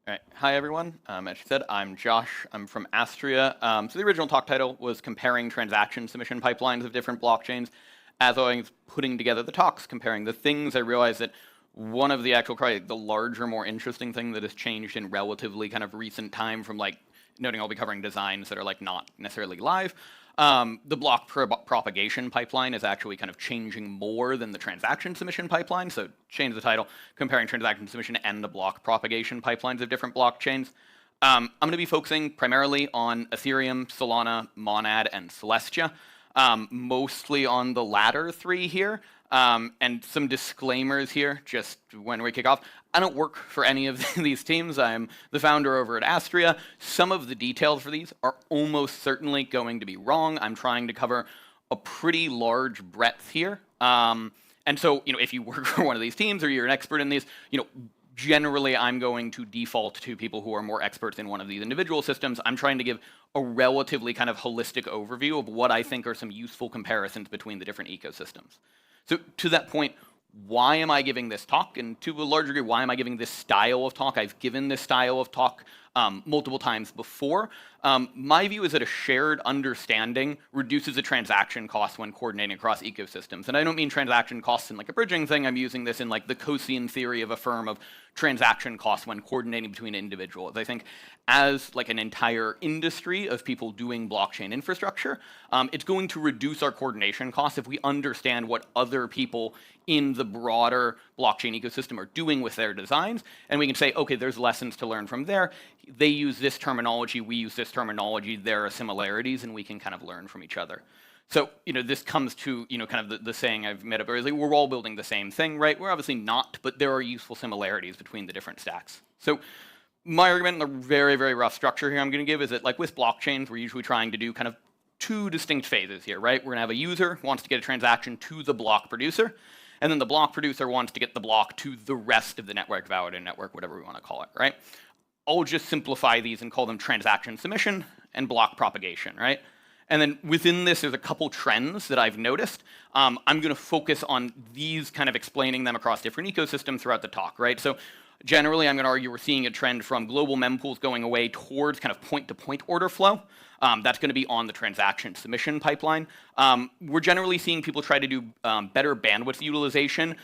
All right. Hi, everyone. As you said, I'm Josh. I'm from Astria. So the original talk title was comparing transaction submission pipelines of different blockchains. As I was putting together the talks, comparing the things, I realized that one of the the larger, more interesting thing that has changed in relatively kind of recent time from noting I'll be covering designs that are not necessarily live. The block propagation pipeline is actually kind of changing more than the transaction submission pipeline. So change the title, comparing transaction submission and the block propagation pipelines of different blockchains. I'm going to be focusing primarily on Ethereum, Solana, Monad, and Celestia, mostly on the latter three here. And some disclaimers here, just when we kick off. I don't work for any of these teams. I'm the founder over at Astria. Some of the details for these are almost certainly going to be wrong. I'm trying to cover a pretty large breadth here. And so, if you work for one of these teams or you're an expert in these, generally I'm going to default to people who are more experts in one of these individual systems. I'm trying to give a relatively kind of holistic overview of what I think are some useful comparisons between the different ecosystems. So to that point, why am I giving this talk? And to a large degree, why am I giving this style of talk? I've given this style of talk multiple times before. My view is that a shared understanding reduces the transaction costs when coordinating across ecosystems. And I don't mean transaction costs in a bridging thing. I'm using this in the Coasian theory of a firm of transaction costs when coordinating between individuals. I think as an entire industry of people doing blockchain infrastructure, it's going to reduce our coordination costs if we understand what other people in the broader blockchain ecosystem are doing with their designs. And we can say, okay, there's lessons to learn from there. They use this terminology, we use this terminology, there are similarities, and we can kind of learn from each other. So, this comes to, kind of the saying I've made up earlier, we're all building the same thing, right? We're obviously not, but there are useful similarities between the different stacks. So my argument in the very, very rough structure here I'm going to give is that with blockchains, we're usually trying to do kind of two distinct phases here, right? We're going to have a user who wants to get a transaction to the block producer, and then the block producer wants to get the block to the rest of the network, validated network, whatever we want to call it, right? I'll just simplify these and call them transaction submission and block propagation, right? And then within this, there's a couple trends that I've noticed. I'm going to focus on these, kind of explaining them across different ecosystems throughout the talk, right? So generally, I'm going to argue we're seeing a trend from global mempools going away towards kind of point-to-point order flow. That's going to be on the transaction submission pipeline. We're generally seeing people try to do better bandwidth utilization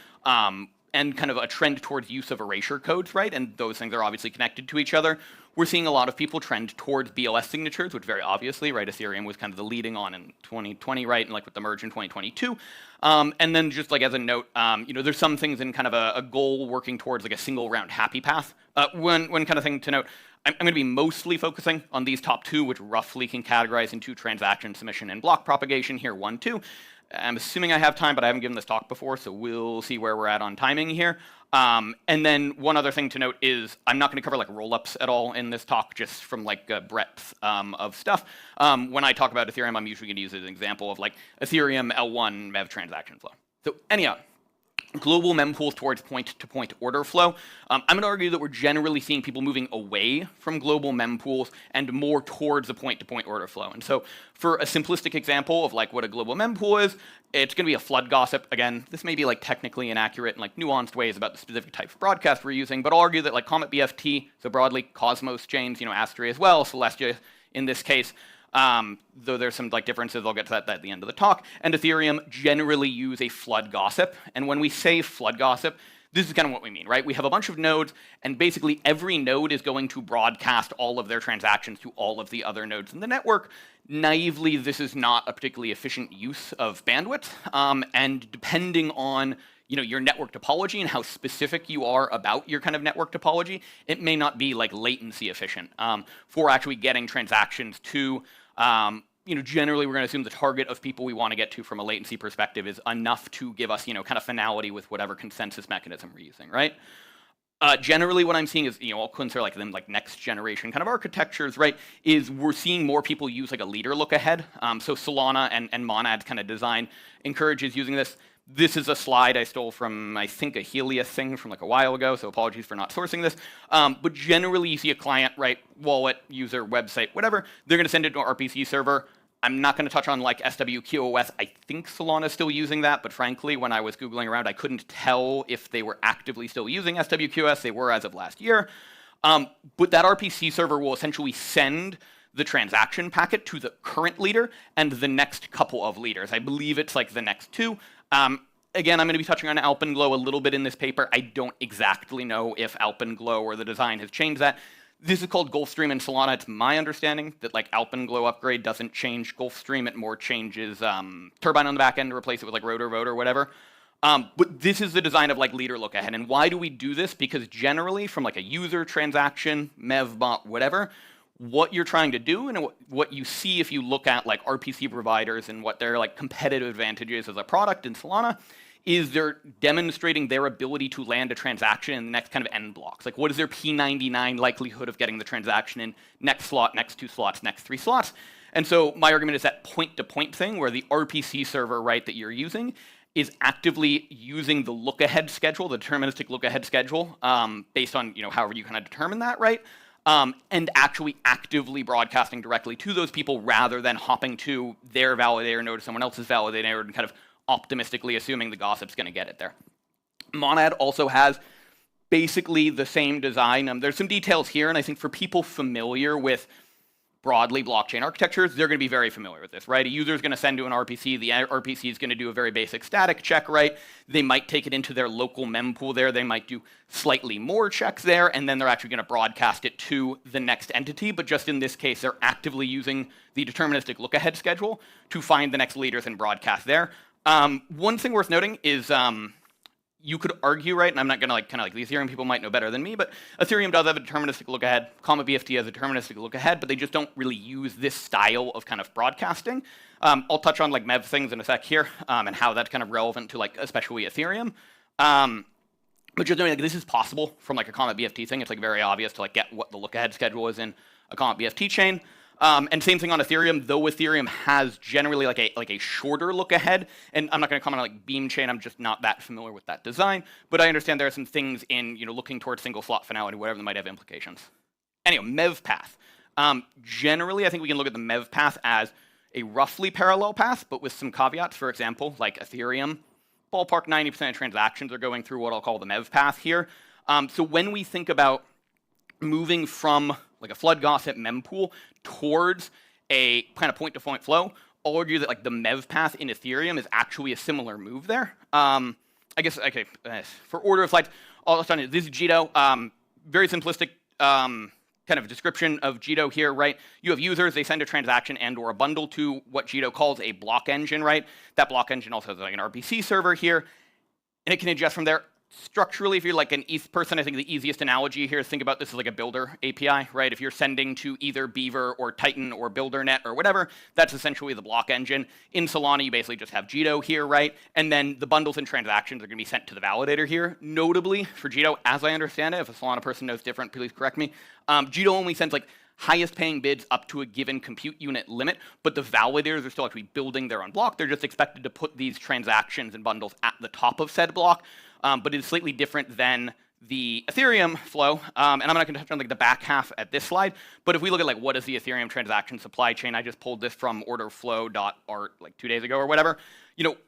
and kind of a trend towards use of erasure codes, right? And those things are obviously connected to each other. We're seeing a lot of people trend towards BLS signatures, which very obviously, right, Ethereum was kind of the leading on in 2020, right, and with the merge in 2022. And then just as a note, there's some things in kind of a goal working towards a single round happy path. One kind of thing to note, I'm going to be mostly focusing on these top two, which roughly can categorize into transaction submission and block propagation here, 1, 2. I'm assuming I have time, but I haven't given this talk before, so we'll see where we're at on timing here. And then one other thing to note is I'm not going to cover rollups at all in this talk, just from a breadth of stuff. When I talk about Ethereum, I'm usually going to use it as an example of Ethereum L1 MEV transaction flow. So anyhow, global mempools towards point-to-point order flow. I'm going to argue that we're generally seeing people moving away from global mempools and more towards the point-to-point order flow. And so for a simplistic example of what a global mempool is, it's going to be a flood gossip. Again, this may be technically inaccurate and nuanced ways about the specific type of broadcast we're using, but I'll argue that Comet BFT, so broadly Cosmos chains, Astria as well, Celestia in this case, though there's some differences, I'll get to that at the end of the talk, and Ethereum generally use a flood gossip. And when we say flood gossip, this is kind of what we mean, right? We have a bunch of nodes, and basically every node is going to broadcast all of their transactions to all of the other nodes in the network. Naively, this is not a particularly efficient use of bandwidth, and depending on your network topology and how specific you are about your kind of network topology, it may not be latency efficient for actually getting transactions to. Generally we're going to assume the target of people we want to get to from a latency perspective is enough to give us, kind of finality with whatever consensus mechanism we're using, right? Generally what I'm seeing is, I'll consider them next generation kind of architectures, right, is we're seeing more people use a leader look ahead. So Solana and Monad's kind of design encourages using this. This is a slide I stole from, I think, a Helios thing from a while ago, so apologies for not sourcing this. But generally, you see a client, right, wallet, user, website, whatever, they're going to send it to an RPC server. I'm not going to touch on SWQoS. I think Solana is still using that, but frankly, when I was Googling around, I couldn't tell if they were actively still using SWQoS. They were as of last year. But that RPC server will essentially send the transaction packet to the current leader and the next couple of leaders. I believe it's like the next two. Again, I'm going to be touching on Alpenglow a little bit in this paper. I don't exactly know if Alpenglow or the design has changed that. This is called Gulfstream in Solana. It's my understanding that like Alpenglow upgrade doesn't change Gulfstream. It more changes turbine on the back end to replace it with like rotor vote or whatever. But this is the design of like leader look ahead. And why do we do this? Because generally from like a user transaction, MEV bot, whatever, what you're trying to do and what you see if you look at like RPC providers and what their like competitive advantages as a product in Solana is they're demonstrating their ability to land a transaction in the next kind of end blocks. Like what is their P99 likelihood of getting the transaction in next slot, next 2 slots, next 3 slots? And so my argument is that point-to-point thing where the RPC server, right, that you're using is actively using the look-ahead schedule, the deterministic look-ahead schedule, based on, however you kind of determine that, right? And actually actively broadcasting directly to those people rather than hopping to their validator node to someone else's validator node and kind of optimistically assuming the gossip's going to get it there. Monad also has basically the same design. There's some details here, and I think for people familiar with broadly blockchain architectures, they're going to be very familiar with this, right? A user is going to send to an RPC. The RPC is going to do a very basic static check, right? They might take it into their local mempool there. They might do slightly more checks there, and then they're actually going to broadcast it to the next entity. But just in this case, they're actively using the deterministic look-ahead schedule to find the next leaders and broadcast there. One thing worth noting is you could argue, right, and I'm not going to the Ethereum people might know better than me, but Ethereum does have a deterministic look ahead. Comma BFT has a deterministic look ahead, but they just don't really use this style of kind of broadcasting. I'll touch on like MEV things in a sec here and how that's kind of relevant to like especially Ethereum. But just knowing like this is possible from like a Comet BFT thing. It's like very obvious to like get what the look ahead schedule is in a Comet BFT chain. And same thing on Ethereum, though Ethereum has generally like a shorter look ahead, and I'm not going to comment on like Beam chain, I'm just not that familiar with that design, but I understand there are some things in looking towards single slot finality, whatever that might have implications. Anyway, MEV path. Generally, I think we can look at the MEV path as a roughly parallel path, but with some caveats. For example, like Ethereum, ballpark 90% of transactions are going through what I'll call the MEV path here. So when we think about moving from like a flood gossip mempool towards a kind of point-to-point flow, I'll argue that like the MEV path in Ethereum is actually a similar move there. I guess, okay, for order of flights, I'll start. This is Jito. Very simplistic kind of description of Jito here, right? You have users, they send a transaction and or a bundle to what Jito calls a block engine, right? That block engine also has like an RPC server here, and it can adjust from there. Structurally, if you're like an ETH person, I think the easiest analogy here is think about this as like a builder API, right? If you're sending to either Beaver or Titan or BuilderNet or whatever, that's essentially the block engine. In Solana, you basically just have Jito here, right? And then the bundles and transactions are going to be sent to the validator here. Notably, for Jito, as I understand it, if a Solana person knows different, please correct me, Jito only sends like highest paying bids up to a given compute unit limit, but the validators are still actually building their own block. They're just expected to put these transactions and bundles at the top of said block. But it's slightly different than the Ethereum flow, and I'm not going to touch on like the back half at this slide. But if we look at like what is the Ethereum transaction supply chain, I just pulled this from orderflow.art like 2 days ago or whatever.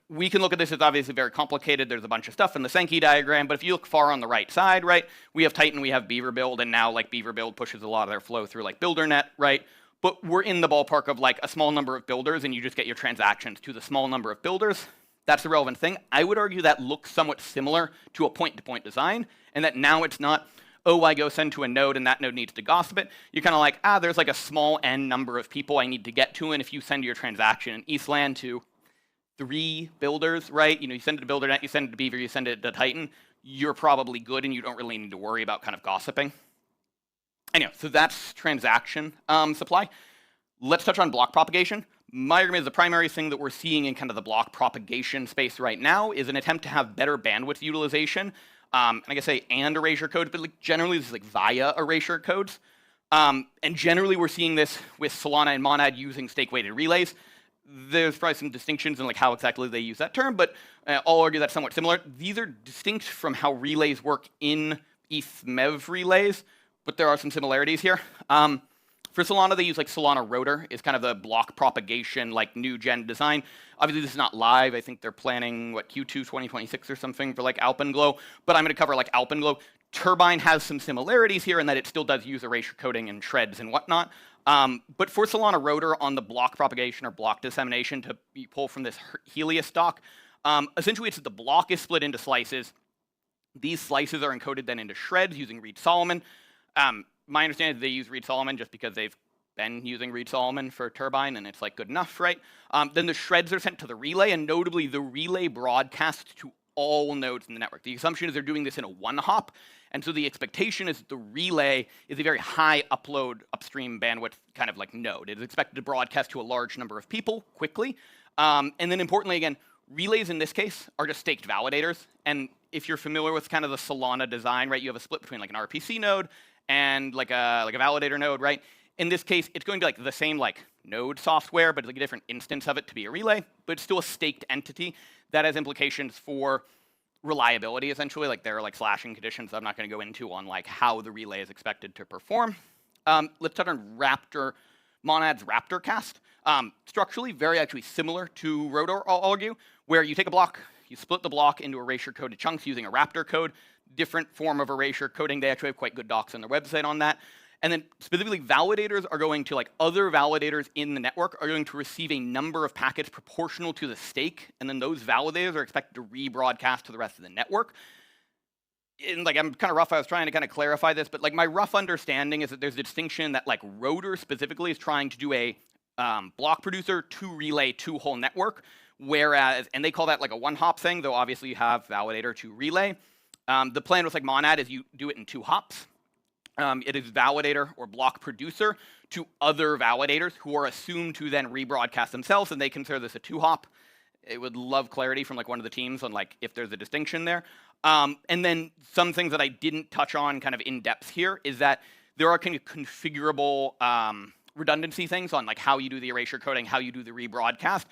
We can look at this. It's obviously very complicated. There's a bunch of stuff in the Sankey diagram, but if you look far on the right side, right, we have Titan, we have Beaver Build, and now like Beaver Build pushes a lot of their flow through like BuilderNet, right? But we're in the ballpark of like a small number of builders, and you just get your transactions to the small number of builders. That's the relevant thing. I would argue that looks somewhat similar to a point-to-point design, and that now it's not, oh, I go send to a node and that node needs to gossip it. You're kind of like, there's like a small n number of people I need to get to, and if you send your transaction in ETHLand to 3 builders, right? You send it to BuilderNet, you send it to Beaver, you send it to Titan, you're probably good and you don't really need to worry about kind of gossiping. Anyway, so that's transaction supply. Let's touch on block propagation. My argument is the primary thing that we're seeing in kind of the block propagation space right now is an attempt to have better bandwidth utilization. And I guess and erasure codes, but like generally this is like via erasure codes. And generally we're seeing this with Solana and Monad using stake-weighted relays. There's probably some distinctions in like how exactly they use that term, but I'll argue that's somewhat similar. These are distinct from how relays work in ETH MEV relays, but there are some similarities here. For Solana, they use like Solana Rotor is kind of the block propagation, like new gen design. Obviously, this is not live. I think they're planning, what, Q2 2026 or something for like Alpenglow. But I'm going to cover like Alpenglow. Turbine has some similarities here in that it still does use erasure coding and shreds and whatnot. But for Solana Rotor on the block propagation or block dissemination, to pull from this Helios doc, essentially it's that the block is split into slices. These slices are encoded then into shreds using Reed-Solomon. My understanding is they use Reed-Solomon just because they've been using Reed-Solomon for Turbine, and it's like good enough, right? Then the shreds are sent to the relay, and notably the relay broadcasts to all nodes in the network. The assumption is they're doing this in a one hop, and so the expectation is that the relay is a very high upload upstream bandwidth kind of like node. It is expected to broadcast to a large number of people quickly. And then importantly, again, relays in this case are just staked validators. And if you're familiar with kind of the Solana design, right, you have a split between like an RPC node and like a validator node, right? In this case, it's going to be like the same like node software, but like a different instance of it to be a relay, but it's still a staked entity that has implications for reliability, essentially. Like there are like slashing conditions that I'm not going to go into on like how the relay is expected to perform. Let's touch on Monad's Raptor cast. Structurally, very actually similar to Rotor, I'll argue, where you take a block, you split the block into erasure-coded chunks using a Raptor code. Different form of erasure coding. They actually have quite good docs on their website on that. And then specifically, validators are going to, like other validators in the network, are going to receive a number of packets proportional to the stake, and then those validators are expected to rebroadcast to the rest of the network. And like I'm kind of rough, I was trying to kind of clarify this, but like my rough understanding is that there's a distinction that like Rotor specifically is trying to do a block producer to relay to whole network, whereas, and they call that like a one-hop thing, though obviously you have validator to relay. The plan with like Monad is you do it in 2 hops. It is validator or block producer to other validators who are assumed to then rebroadcast themselves, and they consider this a 2-hop. It would love clarity from like one of the teams on like if there's a distinction there. And then some things that I didn't touch on kind of in depth here is that there are kind of configurable redundancy things on like how you do the erasure coding, how you do the rebroadcast.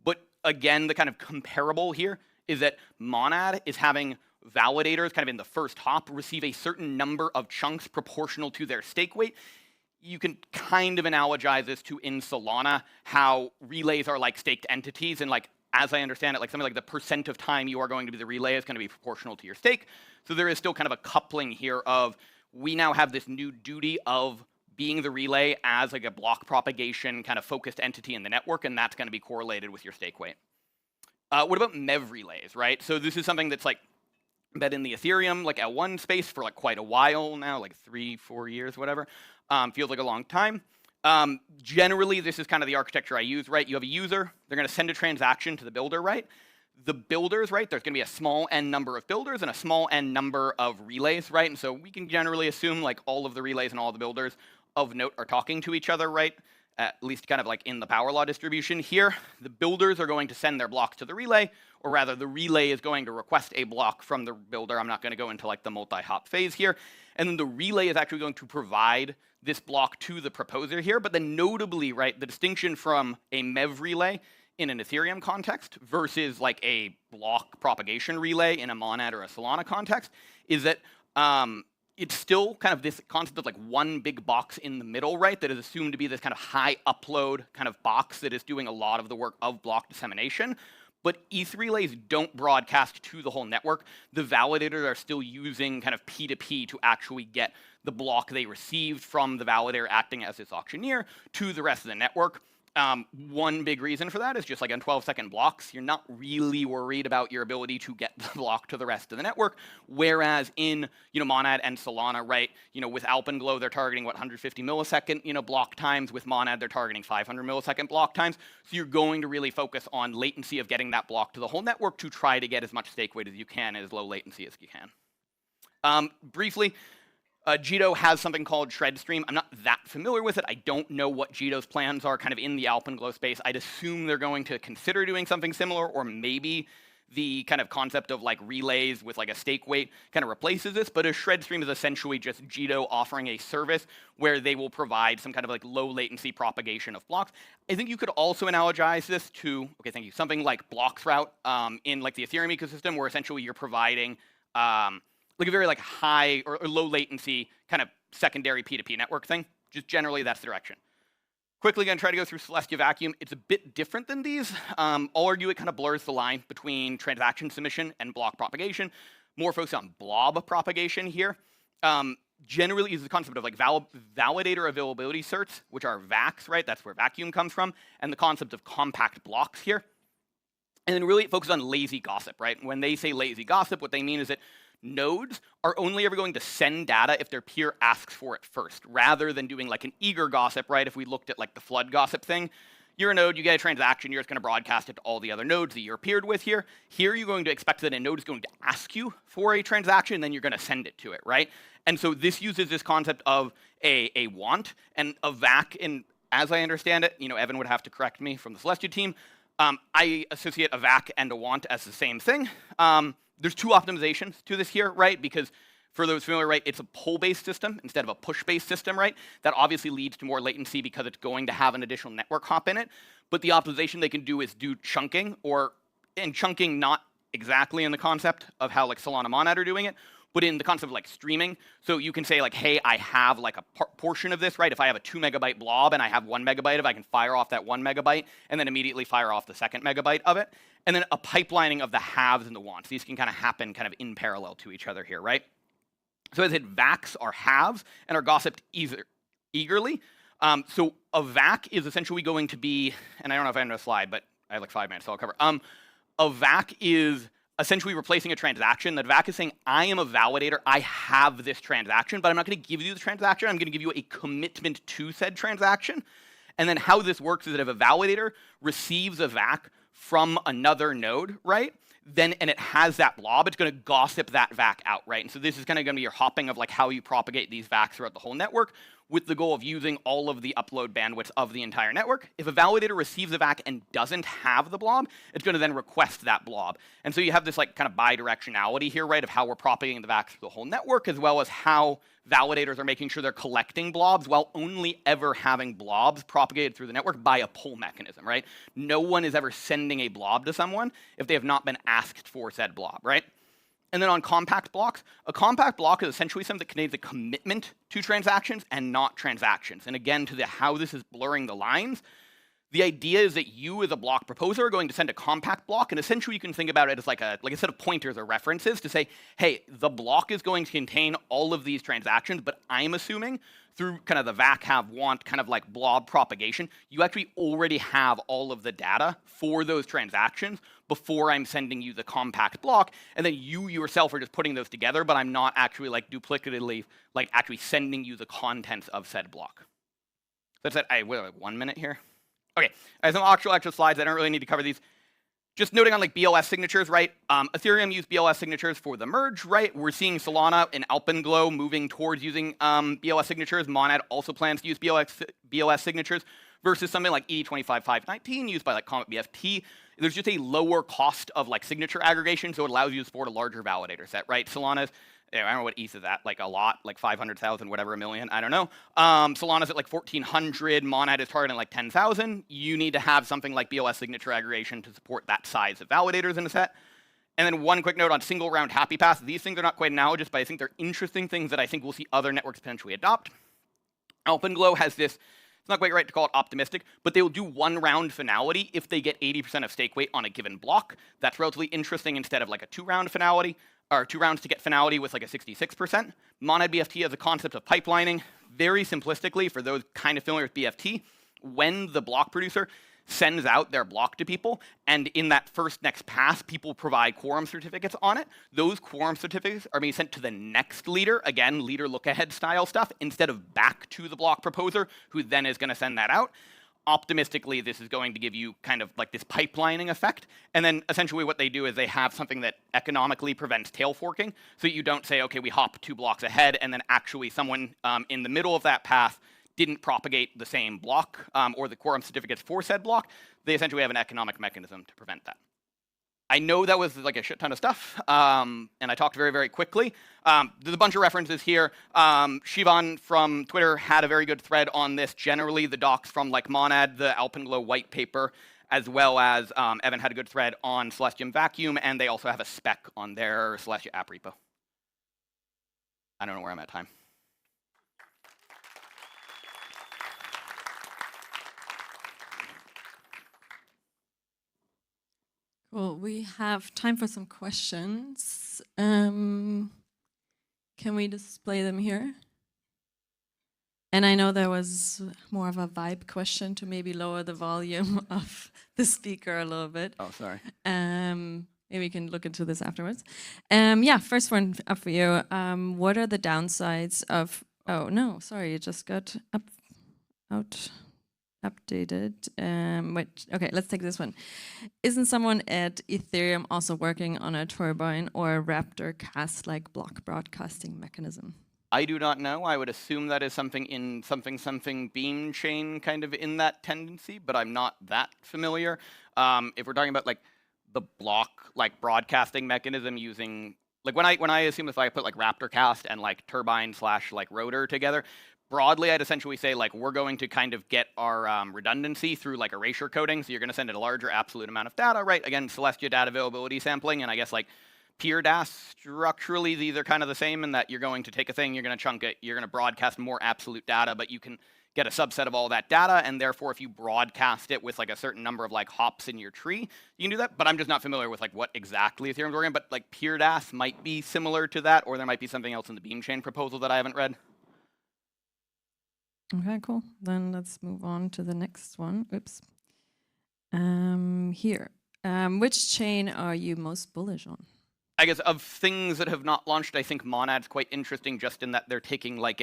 But again, the kind of comparable here is that Monad is having validators kind of in the first hop receive a certain number of chunks proportional to their stake weight. You can kind of analogize this to in Solana how relays are like staked entities, and like as I understand it, like something like the percent of time you are going to be the relay is going to be proportional to your stake. So there is still kind of a coupling here of we now have this new duty of being the relay as like a block propagation kind of focused entity in the network, and that's going to be correlated with your stake weight. What about MEV relays, right? So this is something that's like been in the Ethereum like L1 space for like quite a while now, like 3-4 years, whatever. Feels like a long time. Generally, this is kind of the architecture I use, right? You have a user, they're going to send a transaction to the builder, right? The builders, right, there's going to be a small n number of builders and a small n number of relays, right? And so we can generally assume like all of the relays and all the builders of note are talking to each other, right? At least kind of like in the power law distribution here. The builders are going to send their blocks to the relay, or rather the relay is going to request a block from the builder. I'm not going to go into like the multi-hop phase here. And then the relay is actually going to provide this block to the proposer here. But then notably, right, the distinction from a MEV relay in an Ethereum context versus like a block propagation relay in a Monad or a Solana context is that it's still kind of this concept of like one big box in the middle, right, that is assumed to be this kind of high upload kind of box that is doing a lot of the work of block dissemination. But ETH relays don't broadcast to the whole network. The validators are still using kind of P2P to actually get the block they received from the validator acting as its auctioneer to the rest of the network. One big reason for that is just like on 12-second blocks, you're not really worried about your ability to get the block to the rest of the network. Whereas in, Monad and Solana, right, with Alpenglow, they're targeting 150 millisecond, block times. With Monad, they're targeting 500 millisecond block times. So you're going to really focus on latency of getting that block to the whole network to try to get as much stake weight as you can and as low latency as you can. Briefly, Jito has something called Shred Stream. I'm not that familiar with it. I don't know what Jito's plans are kind of in the Alpenglow space. I'd assume they're going to consider doing something similar, or maybe the kind of concept of like relays with like a stake weight kind of replaces this. But a Shred Stream is essentially just Jito offering a service where they will provide some kind of like low latency propagation of blocks. I think you could also analogize this to, okay, thank you, something like BlockRoute in like the Ethereum ecosystem, where essentially you're providing like a very like high or low latency kind of secondary P2P network thing, Just generally, that's the direction. Quickly going to try to go through Celestia Vacuum. It's a bit different than these. I'll argue it kind of blurs the line between transaction submission and block propagation. More focused on blob propagation here. Generally is the concept of like validator availability certs, which are VACs, right? That's where vacuum comes from, and the concept of compact blocks here. And then really it focuses on lazy gossip, right? When they say lazy gossip, what they mean is that nodes are only ever going to send data if their peer asks for it first, rather than doing like an eager gossip, right? If we looked at like the flood gossip thing, you're a node, you get a transaction, you're just going to broadcast it to all the other nodes that you're peered with here. Here you're going to expect that a node is going to ask you for a transaction, and then you're going to send it to it, right? And so this uses this concept of a want and a VAC, and as I understand it, Evan would have to correct me from the Celestia team, I associate a VAC and a want as the same thing. There's two optimizations to this here, right? Because for those familiar, right, it's a pull-based system instead of a push-based system, right? That obviously leads to more latency because it's going to have an additional network hop in it. But the optimization they can do is do chunking, and chunking not exactly in the concept of how like Solana Monad are doing it, but in the concept of like streaming. So you can say like, hey, I have like a portion of this, right? If I have a 2 megabyte blob and I have 1 megabyte of it, I can fire off that 1 megabyte and then immediately fire off the 2nd megabyte of it. And then a pipelining of the haves and the wants. These can kind of happen kind of in parallel to each other here, right? So as I said, VACs are halves and are gossiped eagerly. So a VAC is essentially going to be, and I don't know if I have a slide, but I have like 5 minutes, so I'll cover. A VAC is essentially replacing a transaction. That VAC is saying, I am a validator, I have this transaction, but I'm not going to give you the transaction, I'm going to give you a commitment to said transaction. And then how this works is that if a validator receives a VAC from another node, right, then, and it has that blob, it's going to gossip that VAC out, right? And so this is kind of going to be your hopping of like how you propagate these VACs throughout the whole network with the goal of using all of the upload bandwidth of the entire network. If a validator receives a VAC and doesn't have the blob, it's going to then request that blob. And so you have this like kind of bidirectionality here, right, of how we're propagating the VACs through the whole network, as well as how validators are making sure they're collecting blobs while only ever having blobs propagated through the network by a pull mechanism, right? No one is ever sending a blob to someone if they have not been asked for said blob, right? And then on compact blocks, a compact block is essentially something that contains a commitment to transactions and not transactions. And again, to how this is blurring the lines, the idea is that you as a block proposer are going to send a compact block, and essentially you can think about it as like a set of pointers or references to say, hey, the block is going to contain all of these transactions, but I'm assuming through kind of the VAC have want kind of like blob propagation, you actually already have all of the data for those transactions before I'm sending you the compact block, and then you yourself are just putting those together, but I'm not actually like duplicatively like actually sending you the contents of said block. That's it. I will have 1 minute here. Okay, I have some actual slides. I don't really need to cover these. Just noting on like BLS signatures, right? Ethereum used BLS signatures for the merge, right? We're seeing Solana and Alpenglow moving towards using BLS signatures. Monad also plans to use BLS signatures versus something like ED25519 used by like Comet BFT. There's just a lower cost of like signature aggregation, so it allows you to support a larger validator set, right? Solana's, I don't know what ETH is at, like a lot, like 500,000, whatever, a million, I don't know. Solana's at like 1,400, Monad is targeting like 10,000. You need to have something like BLS signature aggregation to support that size of validators in a set. And then one quick note on single round happy paths. These things are not quite analogous, but I think they're interesting things that I think we'll see other networks potentially adopt. Alpenglow has this, it's not quite right to call it optimistic, but they will do 1 round finality if they get 80% of stake weight on a given block. That's relatively interesting instead of like a 2 round finality, or 2 rounds to get finality with like a 66%. Monad BFT has a concept of pipelining. Very simplistically, for those kind of familiar with BFT, when the block producer sends out their block to people, and in that first next pass, people provide quorum certificates on it, those quorum certificates are being sent to the next leader, again, leader look-ahead style stuff, instead of back to the block proposer, who then is going to send that out. Optimistically, this is going to give you kind of like this pipelining effect. And then essentially what they do is they have something that economically prevents tail forking. So you don't say, okay, we hop 2 blocks ahead, and then actually someone in the middle of that path didn't propagate the same block or the quorum certificates for said block. They essentially have an economic mechanism to prevent that. I know that was like a shit ton of stuff, and I talked very, very quickly. There's a bunch of references here. Shivan from Twitter had a very good thread on this. Generally, the docs from like Monad, the Alpenglow white paper, as well as Evan had a good thread on Celestia Vacuum, and they also have a spec on their Celestia app repo. I don't know where I'm at time. Cool. We have time for some questions. Can we display them here? And I know there was more of a vibe question to maybe lower the volume of the speaker a little bit. Oh, sorry. Maybe we can look into this afterwards. Yeah, first one up for you. What are the downsides of... Oh, no, sorry, it just got updated. Wait, okay, let's take this one. Isn't someone at Ethereum also working on a turbine or a Raptor cast-like block broadcasting mechanism? I do not know. I would assume that is something in something beam chain kind of in that tendency, but I'm not that familiar. If we're talking about like the block like broadcasting mechanism using like when I assume if I put like Raptor cast and like turbine / like rotor together, broadly I'd essentially say like we're going to kind of get our redundancy through like erasure coding. So you're going to send in a larger absolute amount of data, right? Again, Celestia data availability sampling, and I guess like Peer DAS, structurally, these are kind of the same in that you're going to take a thing, you're going to chunk it, you're going to broadcast more absolute data, but you can get a subset of all that data, and therefore if you broadcast it with like a certain number of like hops in your tree, you can do that, but I'm just not familiar with like what exactly Ethereum's working on, but like Peer DAS might be similar to that, or there might be something else in the beam chain proposal that I haven't read. Okay, cool. Then let's move on to the next one. Oops. Here. Which chain are you most bullish on? I guess of things that have not launched, I think Monad's quite interesting just in that they're taking like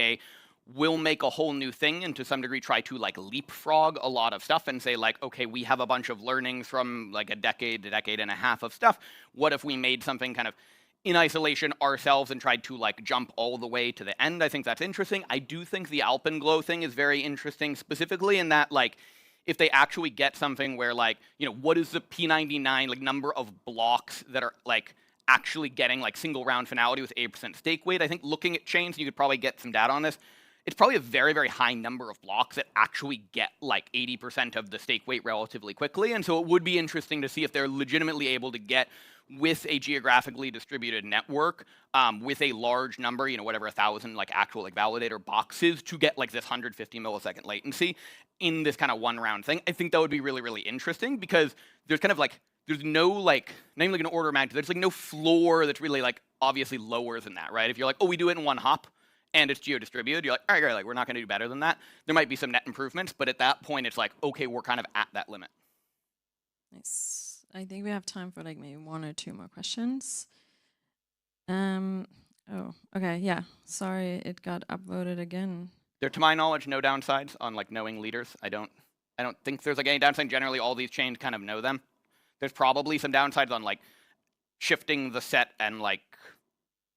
we'll make a whole new thing and to some degree try to like leapfrog a lot of stuff and say like, okay, we have a bunch of learnings from like a decade and a half of stuff. What if we made something kind of in isolation ourselves and tried to like jump all the way to the end? I think that's interesting. I do think the Alpenglow thing is very interesting, specifically in that like, if they actually get something where like, you know, what is the P99 like number of blocks that are like actually getting like single round finality with 8% stake weight? I think looking at chains, you could probably get some data on this. It's probably a very, very high number of blocks that actually get like 80% of the stake weight relatively quickly. And so it would be interesting to see if they're legitimately able to get with a geographically distributed network with a large number, you know, whatever 1,000 like actual like validator boxes to get like this 150 millisecond latency in this kind of one round thing. I think that would be really, really interesting because there's kind of like, there's no like, not even like an order of magnitude, there's like no floor that's really like obviously lower than that, right? If you're like, oh, we do it in one hop and it's geo-distributed, you're like, all right, like we're not gonna do better than that. There might be some net improvements, but at that point it's like, okay, we're kind of at that limit. Nice. I think we have time for like maybe one or two more questions. Oh, okay, yeah. Sorry, it got upvoted again. There, to my knowledge, no downsides on like knowing leaders. I don't think there's like any downside. Generally, all these chains kind of know them. There's probably some downsides on like shifting the set and like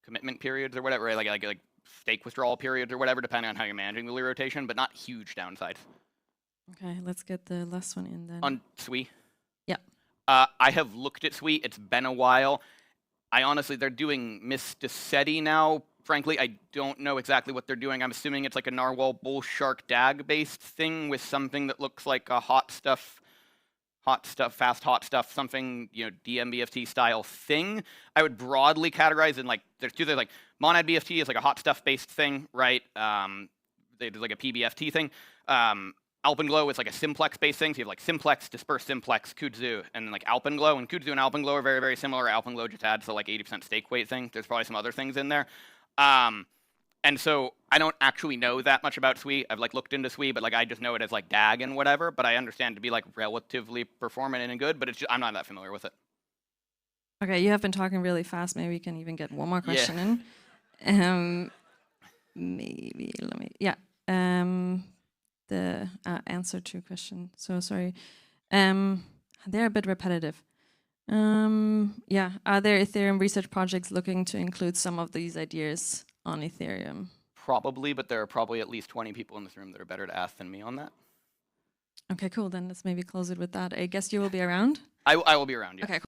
commitment periods or whatever, right? like stake withdrawal periods or whatever, depending on how you're managing the lead rotation, but not huge downsides. Okay, let's get the last one in then. On SWI? Yeah. I have looked at SWI. It's been a while. I honestly, they're doing Mysticeti now. Frankly, I don't know exactly what they're doing. I'm assuming it's like a Narwhal Bull Shark DAG based thing with something that looks like a fast hot stuff, something, you know, DMBFT style thing. I would broadly categorize in like, there's like Monad BFT is like a hot stuff based thing, right? There's like a PBFT thing. Alpenglow is like a simplex based thing. So you have like simplex, dispersed simplex, kudzu, and then like Alpenglow. And kudzu and Alpenglow are very, very similar. Alpenglow just adds the like 80% stake weight thing. There's probably some other things in there. And so I don't actually know that much about SWI. I've like looked into SWI, but like I just know it as like DAG and whatever. But I understand to be like relatively performant and good, but it's just, I'm not that familiar with it. Okay, you have been talking really fast. Maybe we can even get one more question in. Maybe let me. Yeah. The answer to question. So sorry. They're a bit repetitive. Yeah. Are there Ethereum research projects looking to include some of these ideas on Ethereum? Probably, but there are probably at least 20 people in this room that are better to ask than me on that. Okay, cool. Then let's maybe close it with that. I guess you will be around? I will be around, yeah. Okay, cool.